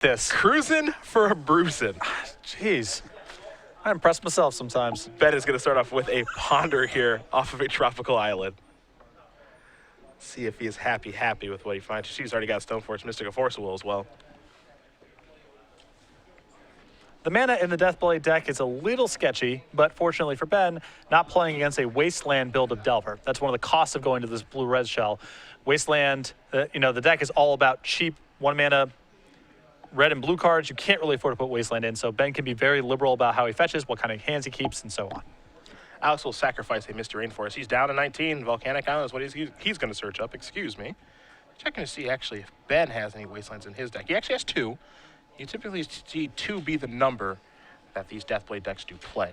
This. Cruising for a bruising. Jeez. I impress myself sometimes. Ben is going to start off with a ponder here off of a tropical island. See if he is happy with what he finds. She's already got Stoneforge Mystic, a Force of Will as well. The mana in the Deathblade deck is a little sketchy, but fortunately for Ben, not playing against a Wasteland build of Delver. That's one of the costs of going to this blue-red shell. Wasteland, the deck is all about cheap, 1-mana red and blue cards. You can't really afford to put Wasteland in, so Ben can be very liberal about how he fetches, what kind of hands he keeps, and so on. Alex will sacrifice a Misty Rainforest. He's down to 19. Volcanic Island is what he's going to search up. Excuse me. Checking to see actually if Ben has any Wastelands in his deck. He actually has 2. You typically see 2 be the number that these Deathblade decks do play.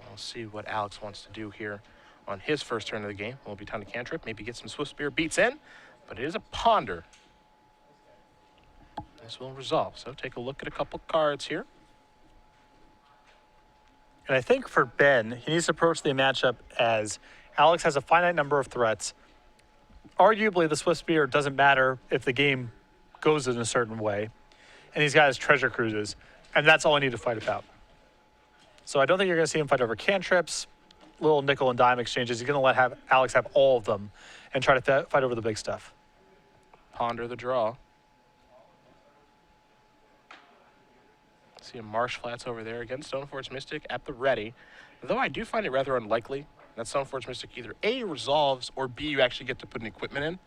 We'll see what Alex wants to do here on his first turn of the game. Will be time to cantrip, maybe get some Swift Spear beats in, but it is a ponder. This will resolve. So take a look at a couple cards here. And I think for Ben, he needs to approach the matchup as Alex has a finite number of threats. Arguably, the Swift Spear doesn't matter if the game goes in a certain way. And he's got his treasure cruises. And that's all I need to fight about. So I don't think you're going to see him fight over cantrips, little nickel and dime exchanges. He's going to let Alex have all of them and try to fight over the big stuff. Ponder the draw. See a Marsh Flats over there. Again, Stoneforge Mystic at the ready. Though I do find it rather unlikely that Stoneforge Mystic either A, resolves, or B, you actually get to put an equipment in.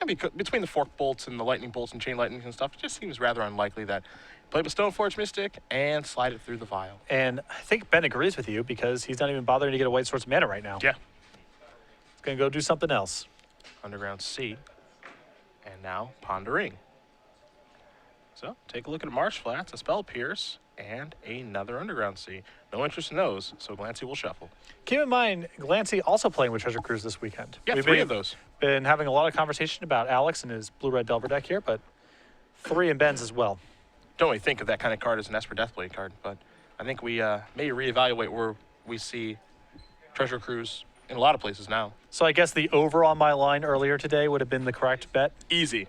And between the Fork Bolts and the Lightning Bolts and Chain Lightnings and stuff, it just seems rather unlikely that you play with Stoneforge Mystic and slide it through the vial. And I think Ben agrees with you because he's not even bothering to get a white source of mana right now. Yeah. He's going to go do something else. Underground Sea. And now Pondering. So take a look at Marsh Flats, a Spell Pierce, and another Underground Sea. No interest in those, so Glancy will shuffle. Keep in mind, Glancy also playing with Treasure Cruise this weekend. Yeah, 3 of those. Been having a lot of conversation about Alex and his blue-red Delver deck here, but 3 in Ben's as well. Don't really think of that kind of card as an Esper Deathblade card, but I think we may reevaluate where we see Treasure Cruise in a lot of places now. So I guess the over on my line earlier today would have been the correct bet? Easy.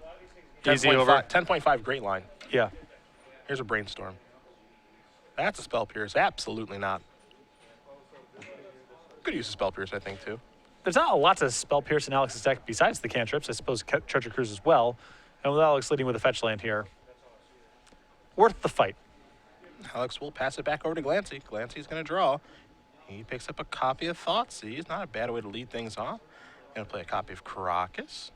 Easy over? 10.5, great line. Yeah. Here's a Brainstorm. That's a Spell Pierce. Absolutely not. Good use of Spell Pierce, I think, too. There's not a lot to Spell Pierce in Alex's deck besides the cantrips. I suppose Treasure Cruise as well. And with Alex leading with a fetch land here, worth the fight. Alex will pass it back over to Glancy. Glancy's going to draw. He picks up a copy of Thoughtseize. Not a bad way to lead things off. Going to play a copy of Caracas.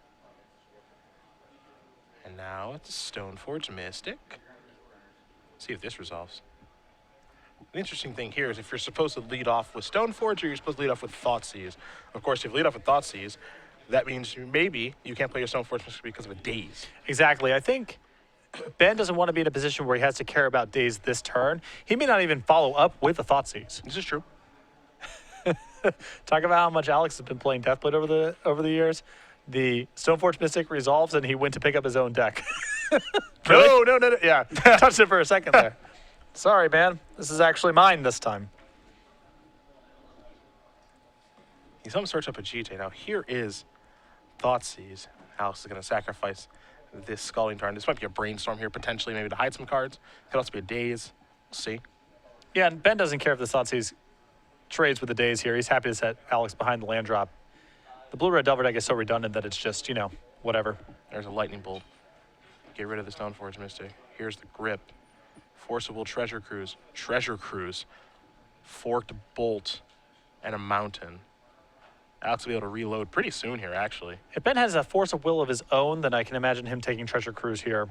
And now it's Stoneforge Mystic. See if this resolves. The interesting thing here is if you're supposed to lead off with Stoneforge or you're supposed to lead off with Thoughtseize. Of course, if you lead off with Thoughtseize, that means maybe you can't play your Stoneforge Mystic because of a daze. Exactly. I think Ben doesn't want to be in a position where he has to care about daze this turn. He may not even follow up with a Thoughtseize. This is true. Talk about how much Alex has been playing Deathblade over the years. The Stoneforge Mystic resolves and he went to pick up his own deck. Really? No. Yeah, touched it for a second there. Sorry, man. This is actually mine this time. He's home search up a GT. Now here is Thoughtseize. Alex is going to sacrifice this Scalding Tarn. This might be a Brainstorm here potentially, maybe to hide some cards. Could also be a Daze. We'll see. Yeah, and Ben doesn't care if the Thoughtseize trades with the Daze here. He's happy to set Alex behind the land drop. The blue-red Delver deck is so redundant that it's just, whatever. There's a Lightning Bolt. Get rid of the Stoneforge Mystic. Here's the Grip. Forcible Treasure Cruise, Forked Bolt, and a Mountain. Alex will be able to reload pretty soon here, actually. If Ben has a Force of Will of his own, then I can imagine him taking Treasure Cruise here,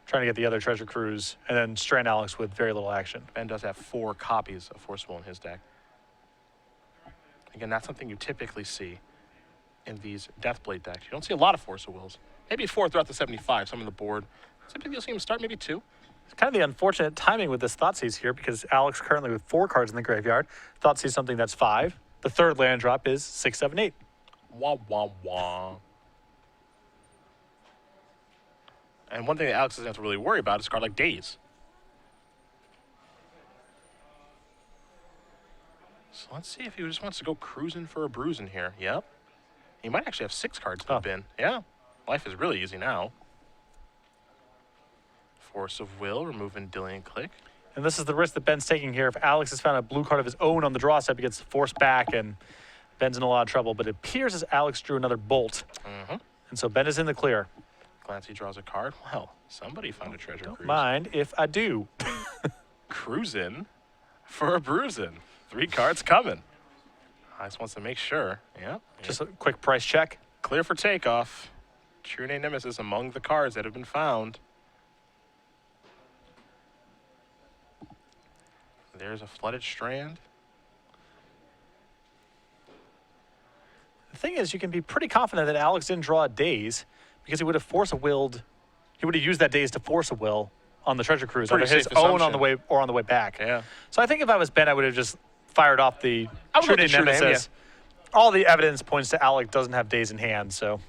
trying to get the other Treasure Cruise, and then strand Alex with very little action. Ben does have 4 copies of Force of Will in his deck. Again, that's something you typically see in these Deathblade decks. You don't see a lot of Force of Wills. Maybe 4 throughout the 75, some on the board. Typically you'll see him start maybe 2. It's kind of the unfortunate timing with this Thoughtseize here because Alex currently with 4 cards in the graveyard. Thoughtseize something that's 5. The third land drop is 6, 7, 8. Wah, wah, wah. And one thing that Alex doesn't have to really worry about is a card like Daze. So let's see if he just wants to go cruising for a bruising here. Yep. He might actually have 6 cards in the bin. Yeah. Life is really easy now. Force of Will, removing Dillian Click. And this is the risk that Ben's taking here. If Alex has found a blue card of his own on the draw step, he gets forced back, and Ben's in a lot of trouble. But it appears as Alex drew another bolt. And so Ben is in the clear. Glancy draws a card. Well, somebody found a treasure cruise. Mind if I do. Cruising for a bruising. 3 cards coming. Alex wants to make sure. Yeah. Just a quick price check. Clear for takeoff. True Name Nemesis among the cards that have been found. There's a Flooded Strand. The thing is, you can be pretty confident that Alex didn't draw a daze because he would have he would have used that daze to force a will on the treasure cruise, Pretty either his safe own on assumption. the way or on the way back. Yeah. So I think if I was Ben, I would have just fired off the I would True go Name with the True Name, Nemesis. All the evidence points to Alex doesn't have daze in hand, so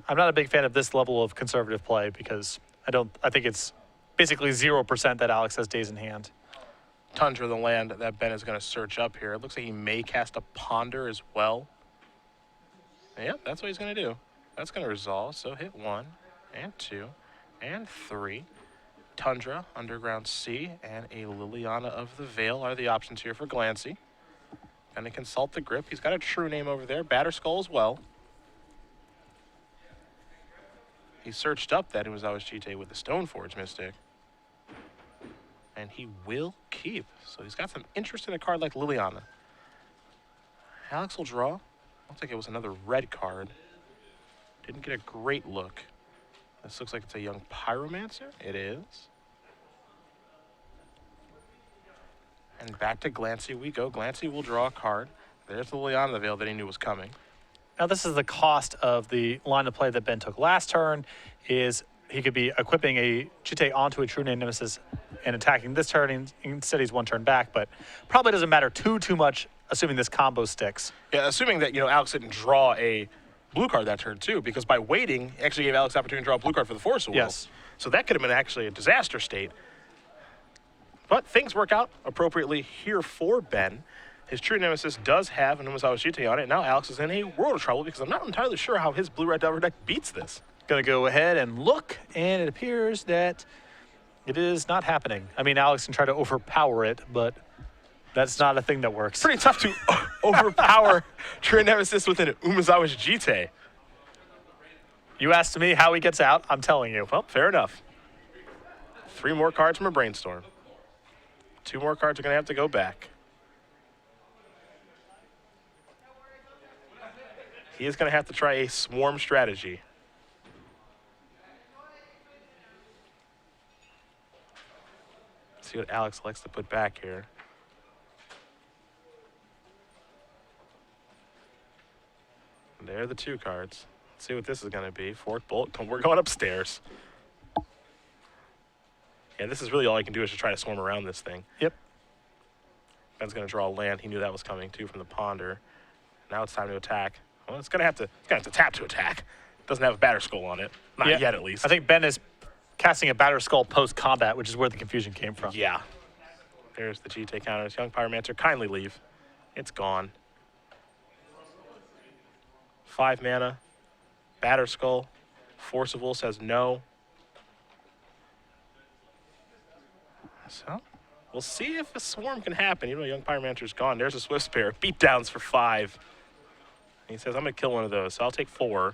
I'm not a big fan of this level of conservative play because I think it's basically 0% that Alex has daze in hand. Tundra, the land that Ben is going to search up here. It looks like he may cast a Ponder as well. Yeah, that's what he's going to do. That's going to resolve. So hit 1 and 2 and 3. Tundra, Underground Sea, and a Liliana of the Veil are the options here for Glancy. Going to consult the grip. He's got a True Name over there. Batterskull as well. He searched up that Umezawa Shiite with the Stoneforge Mystic. And he will keep. So he's got some interest in a card like Liliana. Alex will draw. Looks like it was another red card. Didn't get a great look. This looks like it's a young Pyromancer. It is. And back to Glancy we go. Glancy will draw a card. There's the Liliana of the Veil that he knew was coming. Now this is the cost of the line of play that Ben took last turn, is he could be equipping a Chite onto a True Name Nemesis and attacking this turn. Instead, he's 1 turn back, but probably doesn't matter too much, assuming this combo sticks. Yeah, assuming that, Alex didn't draw a blue card that turn, too, because by waiting, he actually gave Alex the opportunity to draw a blue card for the Force of Will. Yes. So that could have been actually a disaster state. But things work out appropriately here for Ben. His True Nemesis does have an Umezawa Shiite on it. Now Alex is in a world of trouble because I'm not entirely sure how his blue-red Delver deck beats this. Going to go ahead and look, and it appears that it is not happening. I mean, Alex can try to overpower it, but that's not a thing that works. Pretty tough to overpower True Nemesis with an Umezawa Shiite. You asked me how he gets out, I'm telling you. Well, fair enough. 3 more cards from a Brainstorm. 2 more cards are going to have to go back. He is going to have to try a swarm strategy. Let's see what Alex likes to put back here. And there are the 2 cards. Let's see what this is going to be. Fork Bolt. We're going upstairs. Yeah, this is really all I can do is just try to swarm around this thing. Yep. Ben's going to draw a land. He knew that was coming, too, from the Ponder. Now it's time to attack. Well, it's going to have to tap to attack. Doesn't have a Batterskull on it. Not yet, at least. I think Ben is casting a Batterskull post-combat, which is where the confusion came from. Yeah. There's the GT counters. Young Pyromancer, kindly leave. It's gone. 5 mana. Batterskull. Force of Will says no. So, we'll see if a swarm can happen. Young Pyromancer's gone. There's a Swift Spear. Beatdowns for 5. And he says, I'm going to kill one of those. So I'll take 4.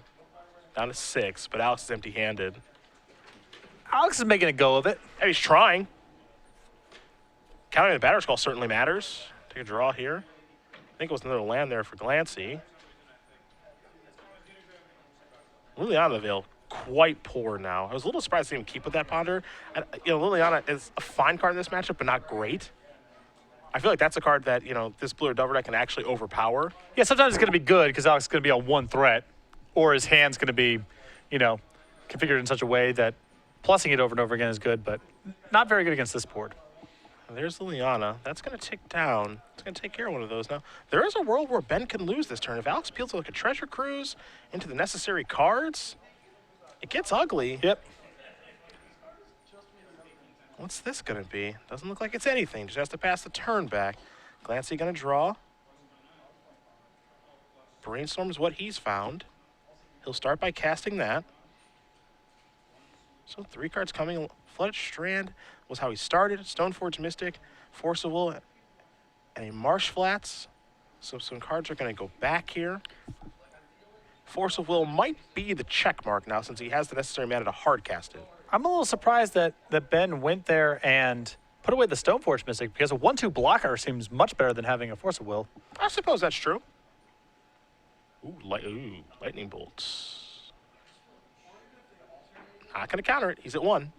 Down to 6, but Alex is empty-handed. Alex is making a go of it. Hey, he's trying. Counting the Batterskull certainly matters. Take a draw here. I think it was another land there for Glancy. Liliana of the Veil, quite poor now. I was a little surprised to see him keep with that Ponder. And, Liliana is a fine card in this matchup, but not great. I feel like that's a card that, this blue or Delver deck can actually overpower. Yeah, sometimes it's going to be good because Alex is going to be on 1 threat, or his hand's going to be, configured in such a way that plussing it over and over again is good, but not very good against this board. There's Liliana. That's going to tick down. It's going to take care of one of those now. There is a world where Ben can lose this turn. If Alex peels like a treasure cruise into the necessary cards, it gets ugly. Yep. What's this going to be? Doesn't look like it's anything. Just has to pass the turn back. Glancy going to draw. Brainstorm is what he's found. He'll start by casting that. So 3 cards coming. Flooded Strand was how he started. Stoneforge Mystic, Force of Will, and a Marsh Flats. So some cards are going to go back here. Force of Will might be the check mark now since he has the necessary mana to hard cast it. I'm a little surprised that Ben went there and put away the Stoneforge Mystic because a 1/2 blocker seems much better than having a Force of Will. I suppose that's true. Ooh, lightning bolts. Not going to counter it. He's at 1.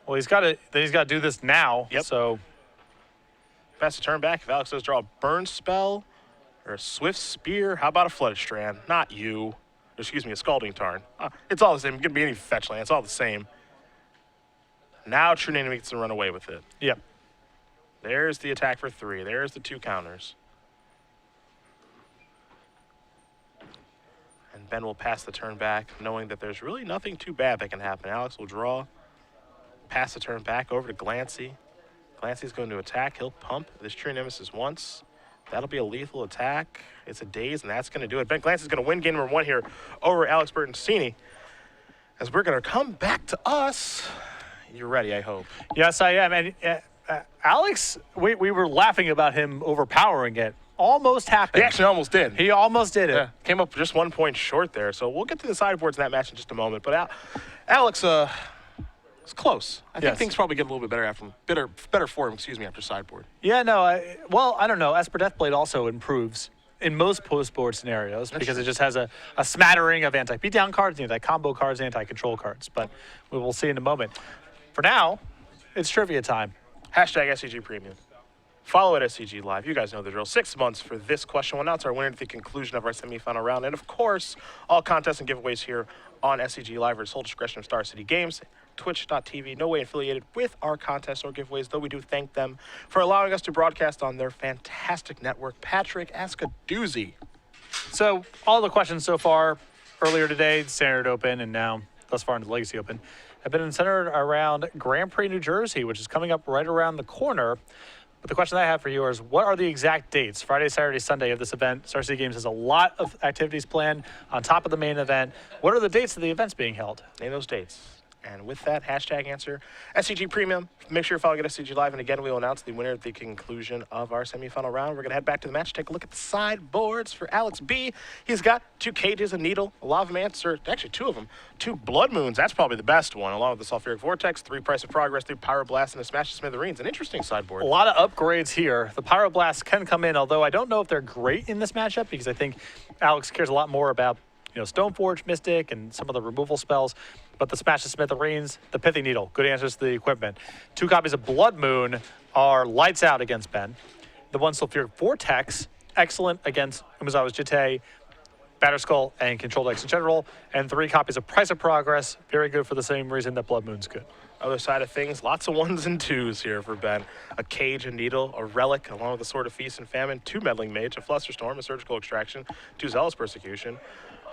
Well, he's got to do this now. Yep. So Pass the turn back. If Alex does draw a burn spell or a swift spear, how about a flooded strand? Not you. Excuse me, a scalding tarn. It's all the same. It could be any fetch land. It's all the same. Now True Name gets to run away with it. yep. There's the attack for 3. There's the 2 counters. And Ben will pass the turn back, knowing that there's really nothing too bad that can happen. Alex will draw, pass the turn back over to Glancy. Glancy's going to attack. He'll pump this True Nemesis once. That'll be a lethal attack. It's a daze, and that's going to do it. Ben Glancy's going to win game number 1 here over Alex Bertoncini. As we're going to come back to us. You're ready, I hope. Yes, I am. And Alex, we were laughing about him overpowering it. Almost happened. He actually almost did. He almost did it. Yeah, came up just 1 point short there. So we'll get to the sideboards in that match in just a moment. But Alex, it's close. I think things probably get a little bit better after better for him. Excuse me, after sideboard. Yeah, no. I don't know. Esper Deathblade also improves in most post-board scenarios because it just has a smattering of anti-beatdown cards, anti-combo cards, anti-control cards. But we will see in a moment. For now, it's trivia time. Hashtag SCG Premium. Follow at SCG Live. You guys know the drill. 6 months for this question. We'll announce our winner at the conclusion of our semifinal round. And, of course, all contests and giveaways here on SCG Live are at sole discretion of Star City Games. Twitch.tv, no way affiliated with our contests or giveaways, though we do thank them for allowing us to broadcast on their fantastic network. Patrick, ask a doozy. So all the questions so far, earlier today, Standard Open, and now thus far into the Legacy Open, have been centered around Grand Prix, New Jersey, which is coming up right around the corner. But the question I have for you is, what are the exact dates, Friday, Saturday, Sunday of this event? Star City Games has a lot of activities planned on top of the main event. What are the dates of the events being held? Name those dates. And with that, hashtag answer, SCG Premium. Make sure you're following at SCG Live. And again, we will announce the winner at the conclusion of our semifinal round. We're going to head back to the match, take a look at the sideboards for Alex B. He's got 2 Cages, a Needle, a Lavamancer, actually 2 of them, 2 Blood Moons. That's probably the best one, along with the Sulfuric Vortex, 3 Price of Progress, 3 Pyroblast, and a Smash to Smithereens. An interesting sideboard. A lot of upgrades here. The Pyroblast can come in, although I don't know if they're great in this matchup because I think Alex cares a lot more about Stoneforge Mystic and some of the removal spells. But the Smash to Smithereens, the Pithy Needle, good answers to the equipment. 2 copies of Blood Moon are lights out against Ben. The 1 Sulfuric Vortex, excellent against Umezawa's Jitte, Batterskull, and Control decks in general. And 3 copies of Price of Progress, very good for the same reason that Blood Moon's good. Other side of things, lots of 1s and 2s here for Ben. A Cage, a Needle, a Relic, along with a Sword of Feast and Famine, 2 Meddling Mage, a Flusterstorm, a Surgical Extraction, 2 Zealous Persecution,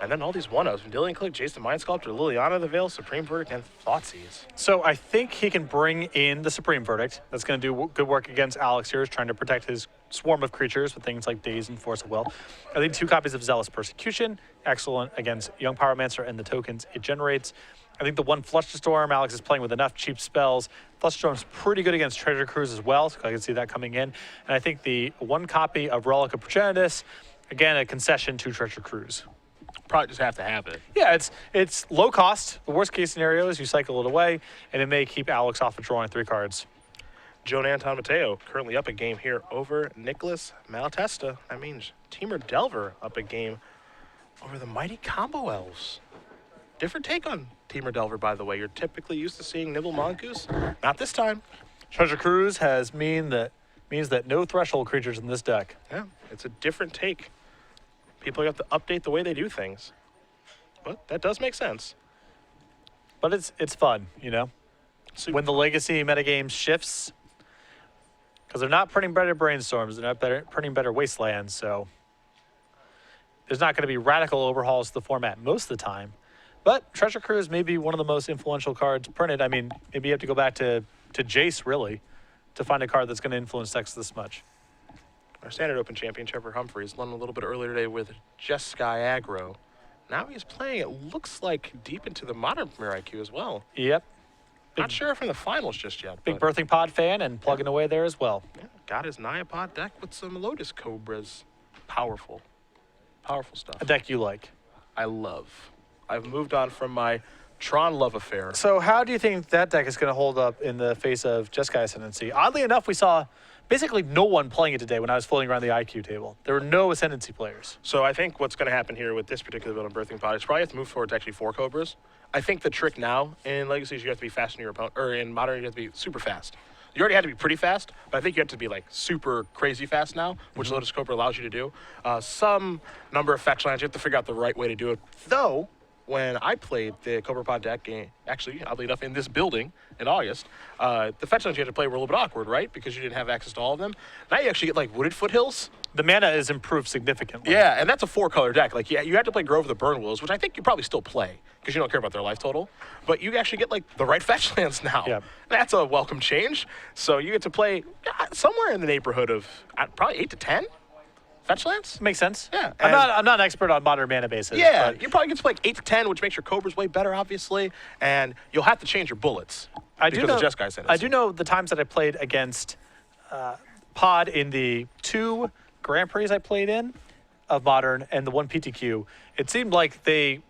and then all these 1-0s. Vendilion Click, Jason Mind Sculptor, Liliana the Veil, Supreme Verdict, and Thoughtseize. So I think he can bring in the Supreme Verdict. That's going to do good work against Alex here, is trying to protect his swarm of creatures with things like Daze and Force of Will. I think 2 copies of Zealous Persecution, excellent against Young Pyromancer and the tokens it generates. I think the 1 Flusterstorm, Alex is playing with enough cheap spells. Flusterstorm's pretty good against Treasure Cruise as well, so I can see that coming in. And I think the 1 copy of Relic of Progenitus, again, a concession to Treasure Cruise. Probably just have to have it. Yeah, it's low cost. The worst case scenario is you cycle it away, and it may keep Alex off of drawing 3 cards. Joan Anton Mateo currently up a game here over Nicholas Malatesta. That means Teamer Delver up a game over the Mighty Combo Elves. Different take on Teamer Delver, by the way. You're typically used to seeing Nibble Mongoose. Not this time. Treasure Cruise means that no threshold creatures in this deck. Yeah, it's a different take. People have to update the way they do things. But that does make sense. But it's fun, Super when the Legacy metagame shifts, because they're not printing better Brainstorms, they're not printing better Wastelands, so there's not going to be radical overhauls to the format most of the time. But Treasure Cruise may be one of the most influential cards printed. I mean, maybe you have to go back to Jace, really, to find a card that's going to influence decks this much. Our Standard Open champion, Trevor Humphreys, won a little bit earlier today with Jeskai Aggro. Now he's playing, it looks like, deep into the modern Premier IQ as well. Yep. Not sure if in the finals just yet. Big but Birthing Pod fan and plugging away there as well. yeah, got his Nyapod deck with some Lotus Cobras. Powerful. Powerful stuff. A deck you like. I love. I've moved on from my Tron love affair. So how do you think that deck is going to hold up in the face of Jeskai Ascendancy? Oddly enough, we saw basically no one playing it today when I was floating around the IQ table. There were no Ascendancy players. So I think what's going to happen here with this particular build on Birthing Pod is probably have to move towards actually 4 Cobras. I think the trick now in Legacy is you have to be fast in your opponent, or in Modern you have to be super fast. You already had to be pretty fast, but I think you have to be like super crazy fast now, which Lotus Cobra allows you to do. Some number of fetch lands, you have to figure out the right way to do it. Though, when I played the Cobra Pod deck, actually, oddly enough, in this building in August, the fetch lands you had to play were a little bit awkward, right? Because you didn't have access to all of them. Now you actually get like Wooded Foothills. The mana is improved significantly. Yeah, and that's a 4-color deck. Like, yeah, you had to play Grove of the Burn Willows, which I think you probably still play because you don't care about their life total. But you actually get like the right fetch lands now. Yeah. That's a welcome change. So you get to play somewhere in the neighborhood of probably 8 to 10 fetch lands. Makes sense. Yeah, I'm not an expert on modern mana bases. Yeah, but you probably get to play like 8 to 10, which makes your Cobras way better, obviously. And you'll have to change your bullets because of Jeskai Ascendancy. I do know the times that I played against Pod in the 2 Grand Prix I played in of Modern and the 1 PTQ, it seemed like they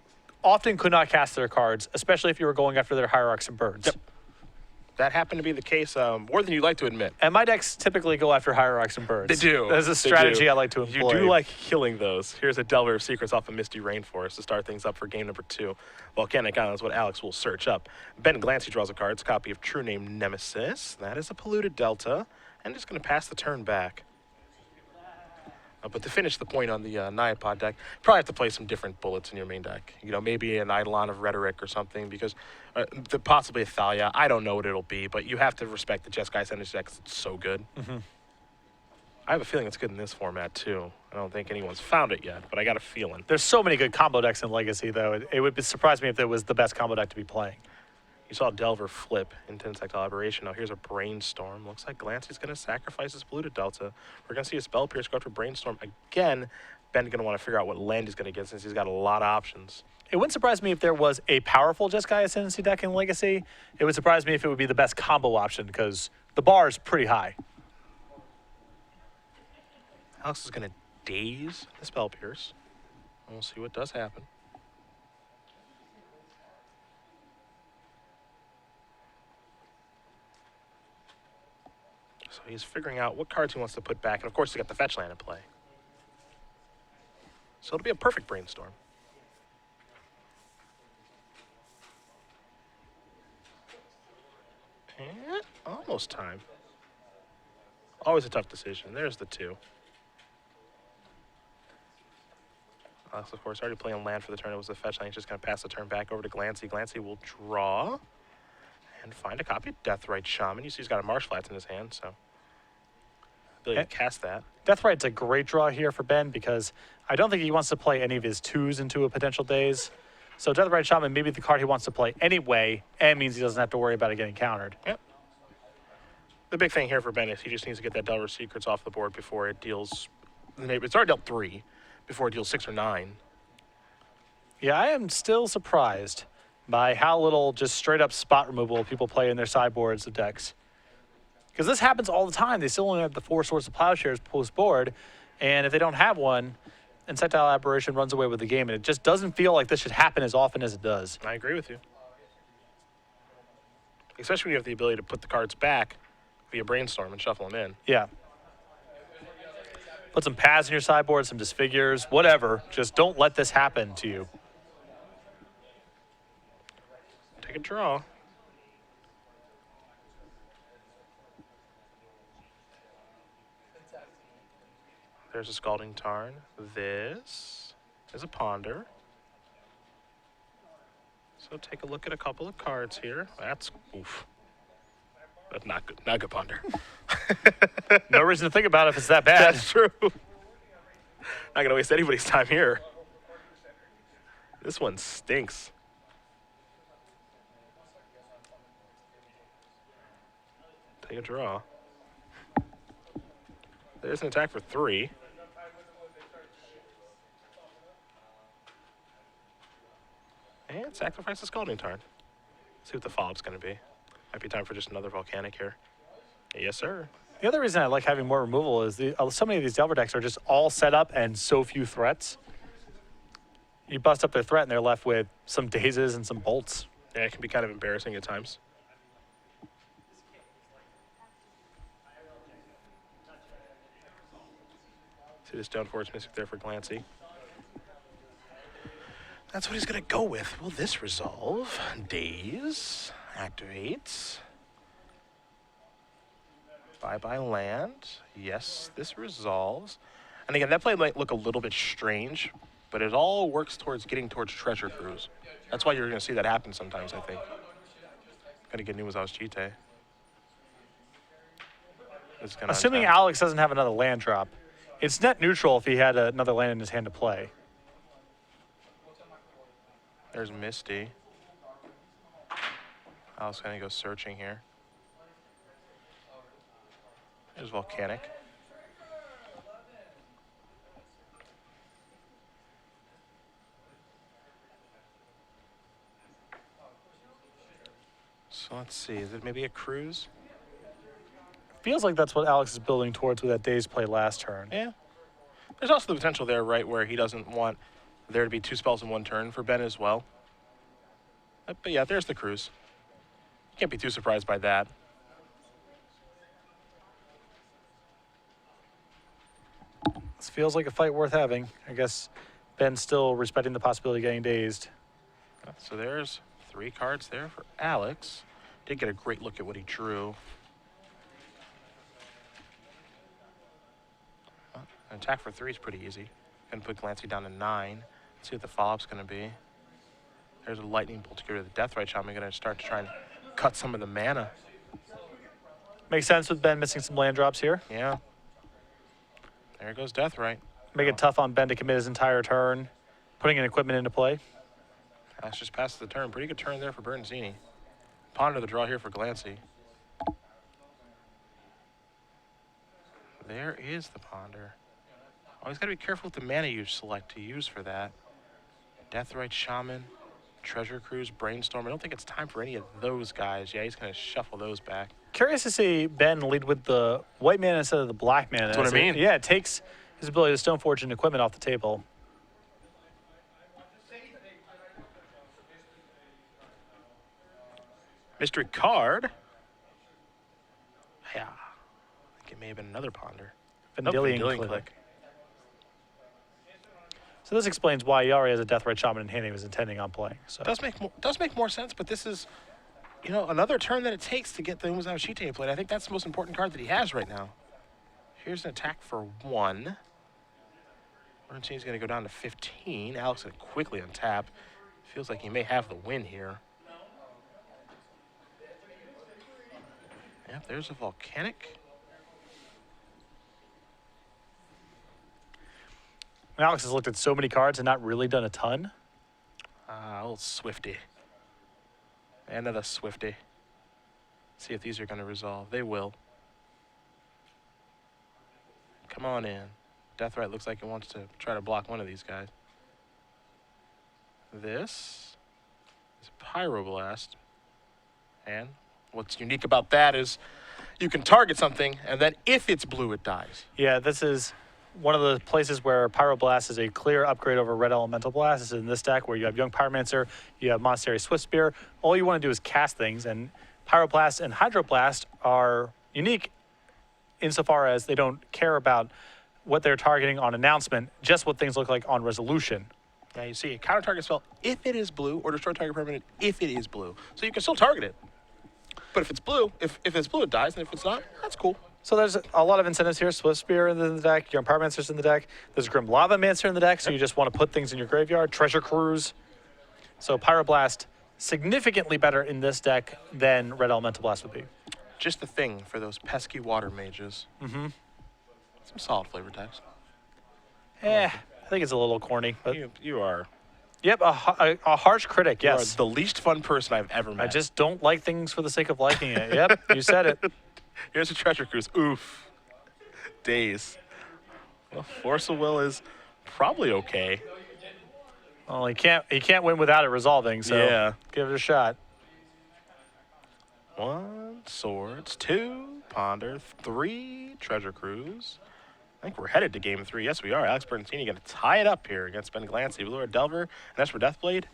often could not cast their cards, especially if you were going after their Hierarchs and Birds. Yep. That happened to be the case more than you'd like to admit. And my decks typically go after Hierarchs and Birds. They do. That's a strategy I like to employ. You do like killing those. Here's a Delver of Secrets off of Misty Rainforest to start things up for game number 2. Volcanic Island is what Alex will search up. Ben Glancy draws a card. It's a copy of True Name Nemesis. That is a Polluted Delta. And just going to pass the turn back. But to finish the point on the Nyapod deck, probably have to play some different bullets in your main deck. You know, maybe an Eidolon of Rhetoric or something, because possibly a Thalia. I don't know what it'll be, but you have to respect the Jeskai Ascendancy deck because it's so good. I have a feeling it's good in this format, too. I don't think anyone's found it yet, but I got a feeling. There's so many good combo decks in Legacy, though. It would surprise me if it was the best combo deck to be playing. You saw Delver flip into Insectile Aberration. Now here's a Brainstorm. Looks like Glancy's going to sacrifice his Polluted Delta. We're going to see a Spell Pierce go after Brainstorm again. Ben's going to want to figure out what land he's going to get since he's got a lot of options. It wouldn't surprise me if there was a powerful Jeskai Ascendancy deck in Legacy. It would surprise me if it would be the best combo option because the bar is pretty high. Alex is going to daze the Spell Pierce. We'll see what does happen. So he's figuring out what cards he wants to put back. And of course, he's got the fetch land in play. So it'll be a perfect Brainstorm. And almost time. Always a tough decision. There's the 2. Alex, of course, already playing land for the turn. It was the fetch land. He's just going to pass the turn back over to Glancy. Glancy will draw and find a copy of Deathrite Shaman. You see he's got a Marsh Flats in his hand, so ability to cast that. Deathrite's a great draw here for Ben because I don't think he wants to play any of his 2s into a potential daze. So Deathrite Shaman may be the card he wants to play anyway, and means he doesn't have to worry about it getting countered. Yep. The big thing here for Ben is he just needs to get that Delver Secrets off the board before it deals. It's already dealt 3 before it deals 6 or 9. Yeah, I am still surprised by how little just straight up spot removal people play in their sideboards of decks. Because this happens all the time. They still only have the 4 Swords of Plowshares post board, and if they don't have one, Insectile Aberration runs away with the game, and it just doesn't feel like this should happen as often as it does. I agree with you. Especially when you have the ability to put the cards back via Brainstorm and shuffle them in. Yeah. Put some paths in your sideboard, some disfigures, whatever. Just don't let this happen to you. Take a draw. There's a Scalding Tarn. This is a Ponder. So take a look at a couple of cards here. That's, oof. That's not good. Not good Ponder. No reason to think about it if it's that bad. That's true. Not going to waste anybody's time here. This one stinks. Take a draw. There's an attack for 3. Sacrifice the Scalding Tarn. See what the follow-up's going to be. Might be time for just another Volcanic here. Yes, sir. The other reason I like having more removal is so many of these Delver decks are just all set up and so few threats. You bust up their threat and they're left with some dazes and some bolts. Yeah, it can be kind of embarrassing at times. See the Stoneforge Mystic there for Glancy. That's what he's going to go with. Will this resolve? Daze. Activates. Bye-bye land. Yes, this resolves. And again, that play might look a little bit strange, but it all works towards getting towards Treasure Cruise. That's why you're going to see that happen sometimes, I think. Gonna get Numazawa's Chite. Assuming Alex doesn't have another land drop, it's net neutral if he had another land in his hand to play. There's Misty. Alex gonna go searching here. There's Volcanic. So let's see, is it maybe a cruise? Feels like that's what Alex is building towards with that Daze play last turn. Yeah. There's also the potential there, right, where he doesn't want there to be 2 spells in 1 turn for Ben as well. But yeah, there's the cruise. You can't be too surprised by that. This feels like a fight worth having. I guess Ben's still respecting the possibility of getting dazed. So there's 3 cards there for Alex. Did get a great look at what he drew. An attack for 3 is pretty easy. Gonna put Glancy down to 9. See what the follow-up's gonna be. There's a lightning bolt to get rid of the Deathrite Shaman. Gonna start to try and cut some of the mana. Makes sense with Ben missing some land drops here. Yeah. There goes Deathrite. Make it tough on Ben to commit his entire turn, putting an equipment into play. That's just past the turn. Pretty good turn there for Bertoncini. Ponder the draw here for Glancy. There is the Ponder. Always got to be careful with the mana you select to use for that. Deathrite Shaman, Treasure Cruise, Brainstorm. I don't think it's time for any of those guys. Yeah, he's going to shuffle those back. Curious to see Ben lead with the white mana instead of the black mana. That's what I mean. Yeah, it takes his ability to Stoneforge and equipment off the table. Mystery card. Yeah. I think it may have been another Ponder. Vendilion Click. So this explains why he already has a Deathrite Shaman in hand he was intending on playing. So Does make more sense, but this is, you know, another turn that it takes to get the Numazawa Chite played. I think that's the most important card that he has right now. Here's an attack for 1. Bertoncini's going to go down to 15. Alex going to quickly untap. Feels like he may have the win here. Yep, there's a Volcanic. Alex has looked at so many cards and not really done a ton. Old Swifty. Another Swifty. See if these are going to resolve. They will. Come on in. Deathrite looks like it wants to try to block one of these guys. This is Pyroblast. And what's unique about that is you can target something, and then if it's blue, it dies. Yeah, this is one of the places where Pyroblast is a clear upgrade over Red Elemental Blast. This is in this deck where you have Young Pyromancer, you have Monastery Swiftspear. All you want to do is cast things, and Pyroblast and Hydroblast are unique insofar as they don't care about what they're targeting on announcement, just what things look like on resolution. Now you see, counter target spell if it is blue, or destroy target permanent if it is blue. So you can still target it. But if it's blue, if it's blue, it dies, and if it's not, that's cool. So there's a lot of incentives here. Swiftspear in the deck, Young Pyromancer's in the deck. There's Grim Lava Mancer in the deck, so you just want to put things in your graveyard. Treasure Cruise. So Pyroblast, significantly better in this deck than Red Elemental Blast would be. Just the thing for those pesky water mages. Mm-hmm. Some solid flavor text. I think it's a little corny. But You are. Yep, a harsh critic, yes. You are the least fun person I've ever met. I just don't like things for the sake of liking it. Yep, you said it. Here's a Treasure Cruise. Oof. Days. Well, Force of Will is probably okay. Well, he can't win without it resolving, so Yeah. give it a shot. 1, Swords, 2, Ponder, 3, Treasure Cruise. I think we're headed to game 3. Yes, we are. Alex Bertoncini going to tie it up here against Ben Glancy. Blue Delver and Esper Deathblade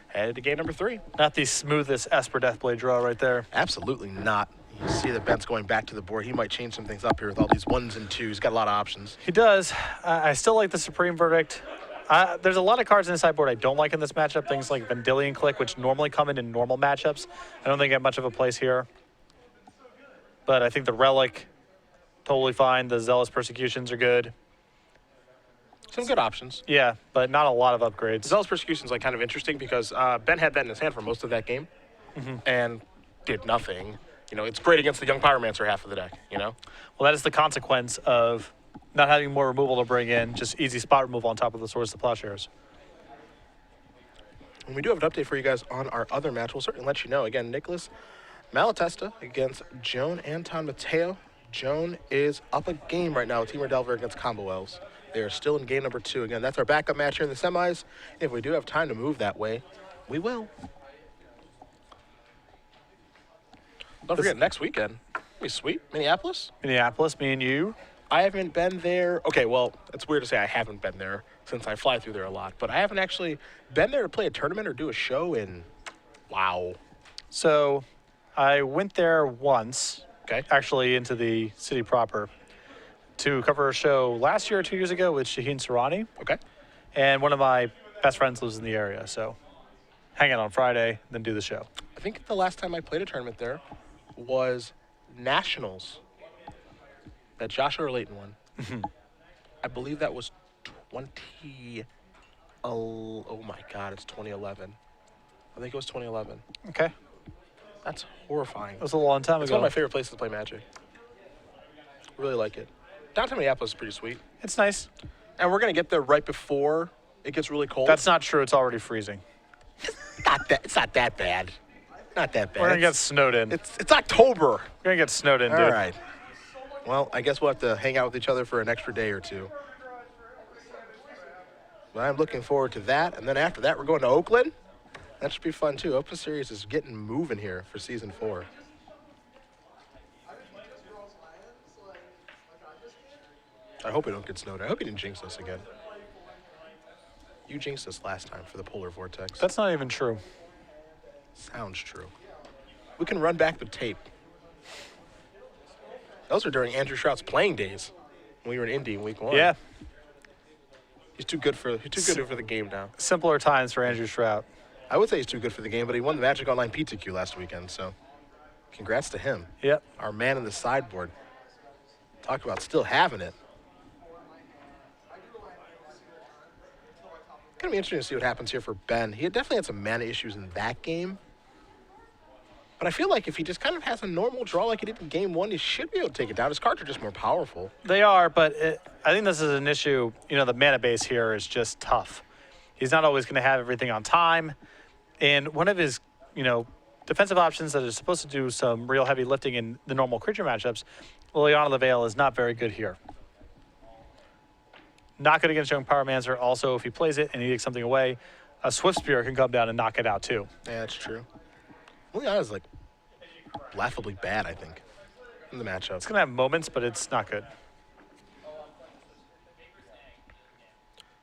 headed to game number 3. Not the smoothest Esper Deathblade draw right there. Absolutely not. You see that Ben's going back to the board. He might change some things up here with all these 1s and 2s. He's got a lot of options. He does. I still like the Supreme Verdict. There's a lot of cards in the sideboard I don't like in this matchup. Things like Vendilion Click, which normally come in normal matchups. I don't think have much of a place here. But I think the Relic, totally fine. The Zealous Persecutions are good. Some good options. Yeah, but not a lot of upgrades. Zealous Persecution is like kind of interesting because Ben had that in his hand for most of that game and did nothing. You know, it's great against the Young Pyromancer half of the deck, you know? Well, that is the consequence of not having more removal to bring in, just easy spot removal on top of the Swords to Plowshares. And we do have an update for you guys on our other match. We'll certainly let you know. Again, Nicholas Malatesta against Joan Anton Mateo. Joan is up a game right now with Teamer Delver against Combo Elves. They are still in game number 2. Again, that's our backup match here in the semis. If we do have time to move that way, we will. Don't forget, next weekend, it'll be sweet. Minneapolis. Minneapolis, me and you. I haven't been there. Okay, well, it's weird to say I haven't been there since I fly through there a lot. But I haven't actually been there to play a tournament or do a show in, wow. So I went there once, Okay. actually into the city proper, to cover a show last year or 2 years ago with Shaheen Sarani. Okay. And one of my best friends lives in the area, so hang out on Friday, then do the show. I think the last time I played a tournament there was Nationals that Joshua Layton won. I believe that was 20. Oh my God, it's 2011. I think it was 2011. Okay. That's horrifying. That was a long time It's ago. one of my favorite places to play Magic. Really like it. Downtown Minneapolis is pretty sweet. It's nice. And we're going to get there right before it gets really cold. That's not true. It's already freezing. It's not that bad. Not that bad. We're going to get snowed in. It's October. We're going to get snowed in, dude. All right. Well, I guess we'll have to hang out with each other for an extra day or two. But I'm looking forward to that. And then after that, we're going to Oakland. That should be fun, too. Oakland Series is getting moving here for Season 4. I hope we don't get snowed. I hope you didn't jinx us again. You jinxed us last time for the polar vortex. That's not even true. Sounds true. We can run back the tape. Those are during Andrew Shrout's playing days when we were in Indy in week 1. Yeah. He's too good for the game now. Simpler times for Andrew Shrout. I would say he's too good for the game, but he won the Magic Online Pizza Queue last weekend, so congrats to him. Yep. Our man in the sideboard. Talk about still having it. Gonna be interesting to see what happens here for Ben. He definitely had some mana issues in that game. But I feel like if he just kind of has a normal draw like he did in game 1, he should be able to take it down. His cards are just more powerful. They are, but I think this is an issue. You know, the mana base here is just tough. He's not always going to have everything on time. And one of his, defensive options that is supposed to do some real heavy lifting in the normal creature matchups, Liliana the Veil is not very good here. Not good against Young Pyromancer. Also, if he plays it and he takes something away, a Swift Spear can come down and knock it out too. Yeah, that's true. Liliana's like laughably bad, I think, in the matchup. It's going to have moments, but it's not good.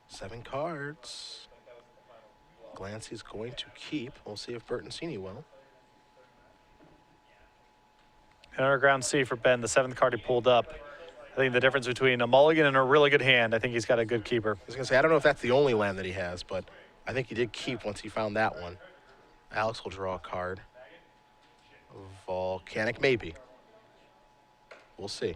7 cards. Glancy's going to keep. We'll see if Bertoncini will. An Underground Sea for Ben, the 7th card he pulled up. I think the difference between a mulligan and a really good hand, I think he's got a good keeper. I was going to say, I don't know if that's the only land that he has, but I think he did keep once he found that one. Alex will draw a card. Volcanic, maybe. We'll see.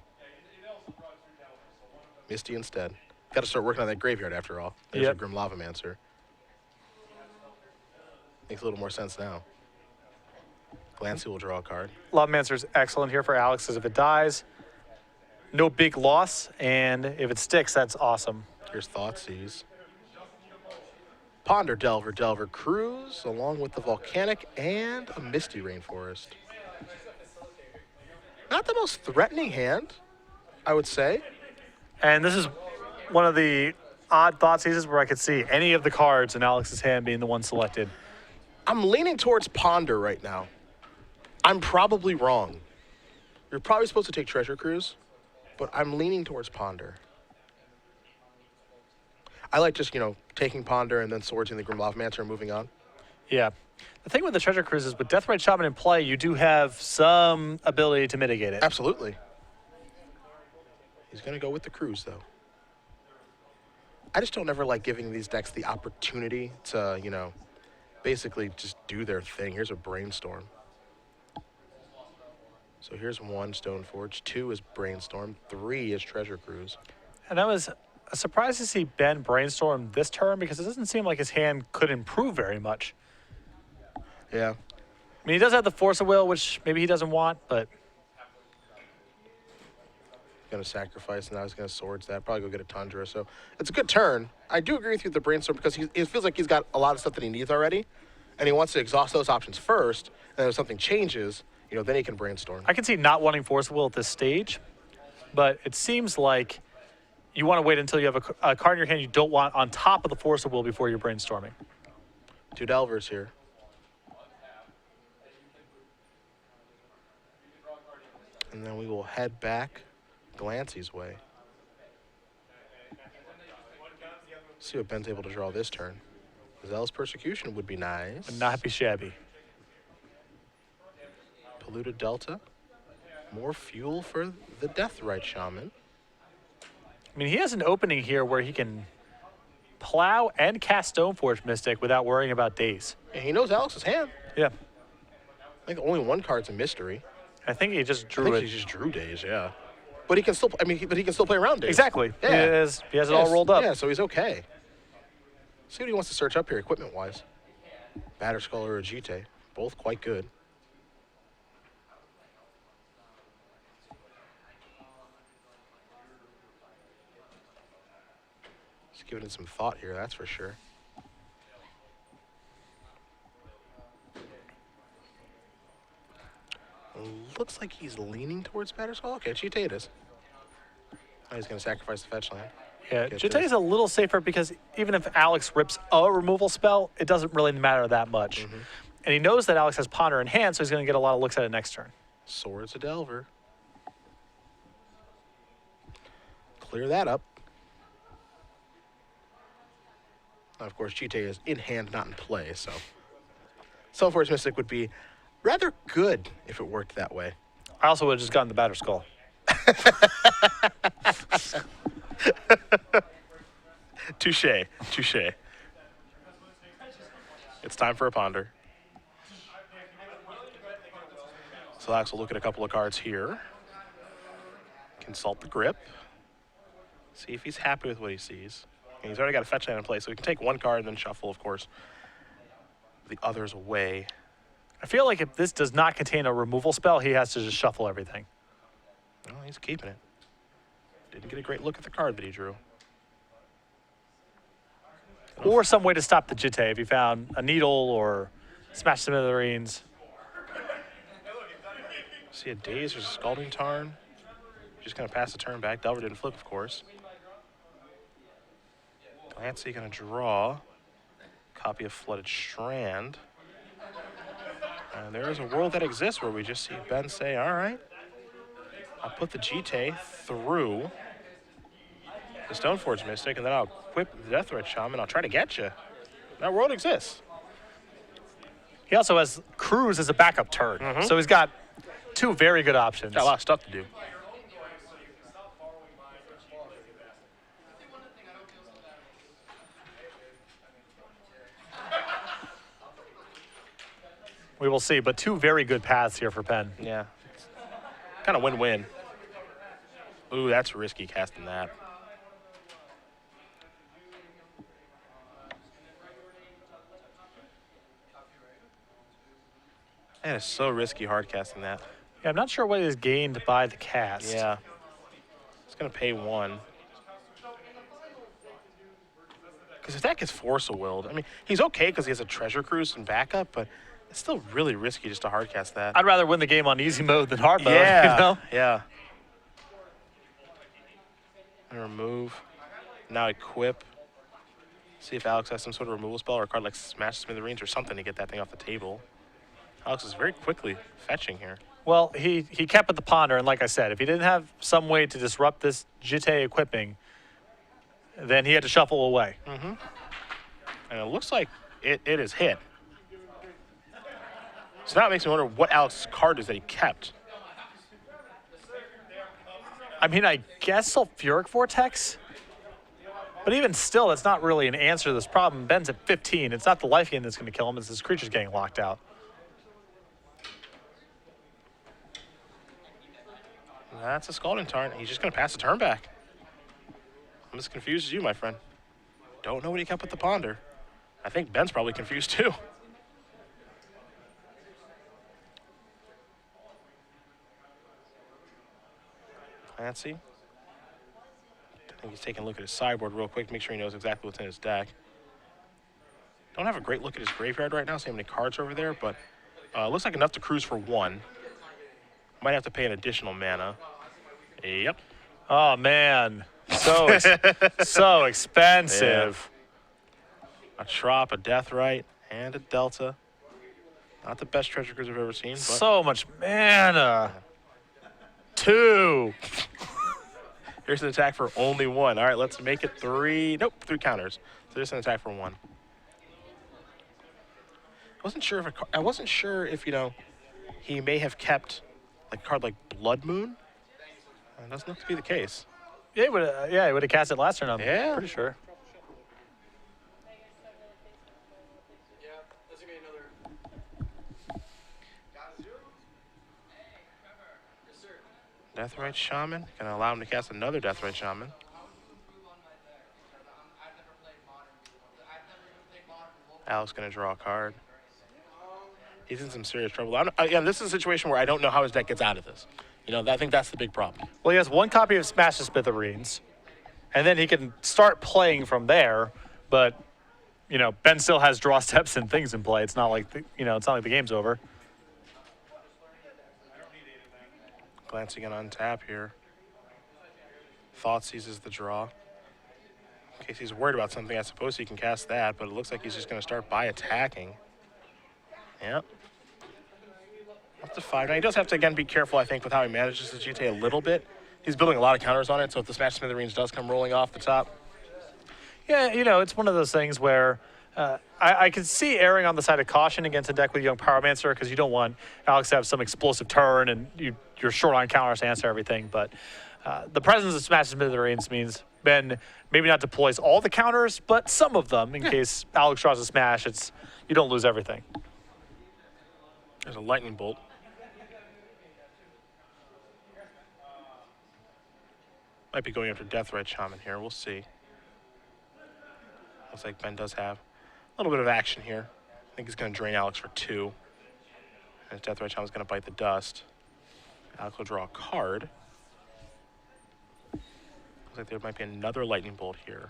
Misty instead. Got to start working on that graveyard after all. There's a Grim Lavamancer. Makes a little more sense now. Glancy will draw a card. Lavamancer's excellent here for Alex, because if it dies, no big loss, and if it sticks, that's awesome. Here's Thoughtseize. Ponder, Delver, Cruise, along with the Volcanic and a Misty Rainforest. Not the most threatening hand, I would say. And this is one of the odd thought seasons where I could see any of the cards in Alex's hand being the one selected. I'm leaning towards Ponder right now. I'm probably wrong. You're probably supposed to take Treasure Cruise, but I'm leaning towards Ponder. I like just, taking Ponder and then Swords in the Grimloft Mancer and moving on. Yeah. The thing with the Treasure Cruise is with Deathrite Shaman in play, you do have some ability to mitigate it. Absolutely. He's going to go with the Cruise, though. I just don't ever like giving these decks the opportunity to, basically just do their thing. Here's a Brainstorm. So here's 1 Stoneforge, 2 is Brainstorm, 3 is Treasure Cruise. And I was surprised to see Ben brainstorm this turn because it doesn't seem like his hand could improve very much. Yeah. I mean, he does have the Force of Will, which maybe he doesn't want, but... Going to sacrifice, now he's going to Swords that, probably go get a Tundra. So it's a good turn. I do agree with you with the Brainstorm because it feels like he's got a lot of stuff that he needs already, and he wants to exhaust those options first, and then if something changes, then he can Brainstorm. I can see not wanting Force of Will at this stage, but it seems like you want to wait until you have a card in your hand you don't want on top of the Force of Will before you're brainstorming. 2 Delvers here. And then we will head back Glancy's way. See what Ben's able to draw this turn. Zealous Persecution would be nice. Would not be shabby. Polluted Delta. More fuel for the Deathrite Shaman. I mean, he has an opening here where he can plow and cast Stoneforge Mystic without worrying about days. And he knows Alex's hand. Yeah. I think only one card's a mystery. I think he just I drew think it. he just drew days, yeah. But he can still, but he can still play around days. Exactly. Yeah. He has it all rolled up. Yeah, so he's okay. See what he wants to search up here, equipment-wise. Batterskull or a Jite, both quite good. Just giving it some thought here, that's for sure. Looks like he's leaning towards Batterskull. Okay, Jite it is. Oh, he's going to sacrifice the fetch land. Yeah, Jite is a little safer because even if Alex rips a removal spell, it doesn't really matter that much. Mm-hmm. And he knows that Alex has Ponder in hand, so he's going to get a lot of looks at it next turn. Swords of Delver. Clear that up. Now, of course, Jite is in hand, not in play, so Stoneforge Mystic would be rather good if it worked that way. I also would have just gotten the Batterskull. Touche, touche. It's time for a Ponder. So Alex will look at a couple of cards here. Consult the grip. See if he's happy with what he sees. And he's already got a fetch land in place, so he can take one card and then shuffle, of course, the others away. I feel like if this does not contain a removal spell, he has to just shuffle everything. Well, he's keeping it. Didn't get a great look at the card that he drew. Or some way to stop the Jite if he found a needle or smash smithereens. See a Daze or a Scalding Tarn. Just going to pass the turn back. Delver didn't flip, of course. Glancy going to draw. Copy of Flooded Strand. And there is a world that exists where we just see Ben say, all right, I'll put the Jite through the Stoneforge Mystic, and then I'll equip the Deathrite Shaman. I'll try to get you. That world exists. He also has Cruise as a backup turn. So he's got two very good options. Got a lot of stuff to do. We will see, but two very good paths here for Penn. Yeah. Kind of win-win. Ooh, that's risky casting that. That is so risky hard casting that. Yeah, I'm not sure what is gained by the cast. Yeah. It's going to pay 1. Because if that gets Force of Willed, I mean, he's okay because he has a Treasure Cruise and backup, but it's still really risky just to hard cast that. I'd rather win the game on easy mode than hard mode, Yeah, you know? yeah. And remove. Now equip. See if Alex has some sort of removal spell or a card like Smash Smithereens or something to get that thing off the table. Alex is very quickly fetching here. Well, he kept with the ponder, and like I said, if he didn't have some way to disrupt this Jitte equipping, then he had to shuffle away. And it looks like it is hit. So now it makes me wonder what Alex's card is that he kept. I mean, I guess Sulfuric Vortex? But even still, that's not really an answer to this problem. Ben's at 15. It's not the life gain that's going to kill him. It's his creatures getting locked out. That's a Scalding Tarn. He's just going to pass the turn back. I'm as confused as you, my friend. Don't know what he kept with the Ponder. I think Ben's probably confused too. Glancy. I think he's taking a look at his sideboard real quick, make sure he knows exactly what's in his deck. Don't have a great look at his graveyard right now, see how many cards are over there, but looks like enough to cruise for 1. Might have to pay an additional mana. Yep. Oh, man. So expensive. Yeah. A Trop, a Deathrite, and a Delta. Not the best treasure cruise I've ever seen. But So much mana. 2. here's an attack for only 1. All right, let's make it 3. Nope, 3 counters. So just an attack for 1. I wasn't sure if you know he may have kept like a card like Blood Moon. That doesn't look to be the case. Yeah, he would have cast it last turn, I'm Yeah. pretty sure. Deathrite Shaman. Gonna allow him to cast another Deathrite Shaman. Alex gonna draw a card. He's in some serious trouble. Again, this is a situation where I don't know how his deck gets out of this. You know, I think that's the big problem. Well, he has 1 copy of Smash the Smithereens, and then he can start playing from there. But you know, Ben still has draw steps and things in play. It's not like it's not like the game's over. Glancy gonna untap here. Thought seizes the draw. In case he's worried about something, I suppose he can cast that, but it looks like he's just gonna start by attacking. Yep. Up to 5. Now, he does have to, again, be careful, I think, with how he manages his GTA a little bit. He's building a lot of counters on it, so if the Smash Smithereens does come rolling off the top. Yeah, it's one of those things where I could see erring on the side of caution against a deck with Young Pyromancer because you don't want Alex to have some explosive turn and you're short on counters to answer everything. But the presence of Smash Smithereens means Ben maybe not deploys all the counters, but some of them in case Alex draws a Smash. You don't lose everything. There's a Lightning Bolt. Might be going after Deathrite Shaman here. We'll see. Looks like Ben does have a little bit of action here. I think he's going to drain Alex for 2. And his Deathrite Shaman's going to bite the dust. Alex will draw a card. Looks like there might be another Lightning Bolt here.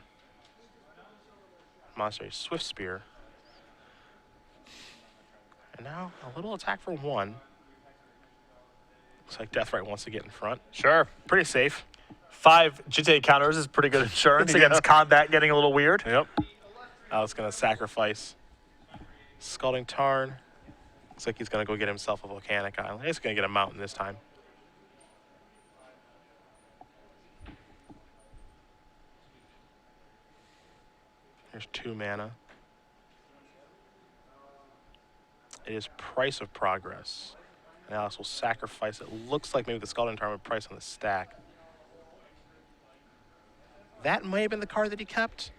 Monastery Swift Spear. And now a little attack for 1. Looks like Deathrite wants to get in front. Sure. Pretty safe. 5 GTA counters is pretty good insurance Yeah. against combat getting a little weird. Yep. Alex going to sacrifice Scalding Tarn. Looks like he's going to go get himself a Volcanic Island. He's going to get a mountain this time. There's 2 mana. It is Price of Progress. And Alex will sacrifice it. Looks like maybe the Scalding Tarn would price on the stack. That may have been the card that he kept.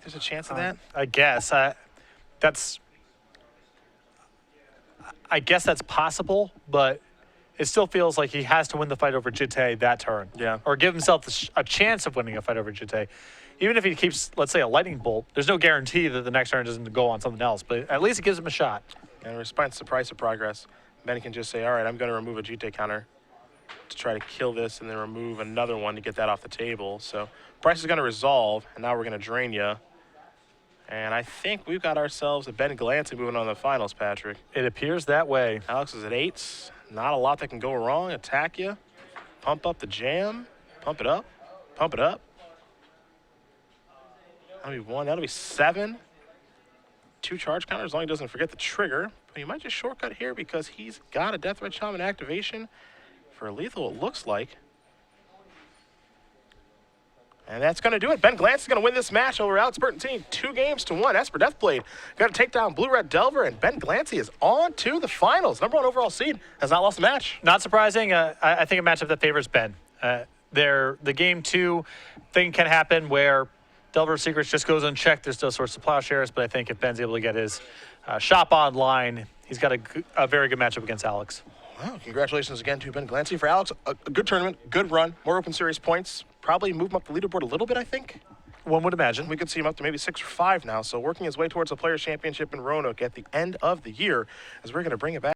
There's a chance of that. I guess I guess that's possible, but it still feels like he has to win the fight over Jitte that turn. Yeah. Or give himself a chance of winning a fight over Jitte. Even if he keeps, let's say, a Lightning Bolt, there's no guarantee that the next turn doesn't go on something else, but at least it gives him a shot. And in response to Price of Progress, Ben can just say, all right, I'm going to remove a Jitte counter to try to kill this and then remove another one to get that off the table. So Price is going to resolve, and now we're going to drain you. And I think we've got ourselves a Ben Glancy moving on to the finals, Patrick. It appears that way. Alex is at 8. Not a lot that can go wrong. Attack you. Pump up the jam. Pump it up. Pump it up. That'll be 1. That'll be 7. 2 charge counters, as long as he doesn't forget the trigger. But he might just shortcut here because he's got a Death Red Shaman activation for a lethal, it looks like. And that's going to do it. Ben Glancy is going to win this match over Alex Bertoncini 2-1. Esper Deathblade got to take down Blue-Red Delver, and Ben Glancy is on to the finals. #1 overall seed has not lost a match. Not surprising. I think a matchup that favors Ben. The game 2 thing can happen where Delver's Secrets just goes unchecked. There's still sorts of plowshares, but I think if Ben's able to get his shop online, he's got a very good matchup against Alex. Well, congratulations again to Ben Glancy. For Alex, a good tournament, good run, more Open Series points. Probably move him up the leaderboard a little bit, I think. One would imagine. We could see him up to maybe 6 or 5 now, so working his way towards the Players' Championship in Roanoke at the end of the year, as we're going to bring it back.